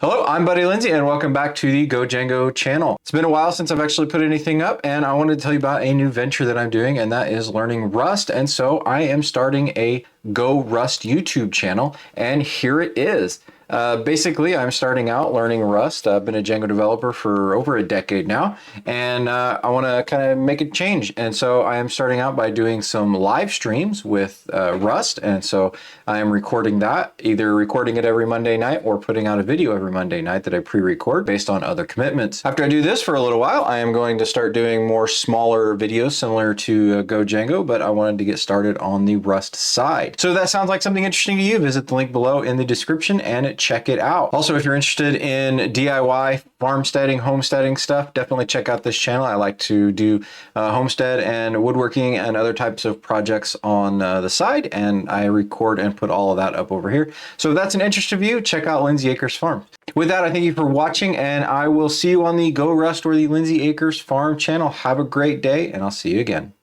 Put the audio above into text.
Hello, I'm Buddy Lindsay and welcome back to the GoDjango channel. It's been a while since I've actually put anything up and I wanted to tell you about a new venture that I'm doing, and that is learning Rust. And so I am starting a GoRust YouTube channel, and here it is. Basically, I'm starting out learning Rust. I've been a Django developer for over a decade now, and I want to kind of make a change. And so I am starting out by doing some live streams with Rust. And so I am recording that, either recording it every Monday night or putting out a video every Monday night that I pre-record based on other commitments. After I do this for a little while, I am going to start doing more smaller videos similar to GoDjango, but I wanted to get started on the Rust side. So if that sounds like something interesting to you, visit the link below in the description and check it out. Also, if you're interested in DIY farmsteading, homesteading stuff, definitely check out this channel. I like to do homestead and woodworking and other types of projects on the side, and I record and put all of that up over here. So if that's an interest of you, check out Lindsay Acres Farm. With that, I thank you for watching, and I will see you on the GoRust or the Lindsay Acres Farm channel. Have a great day, and I'll see you again.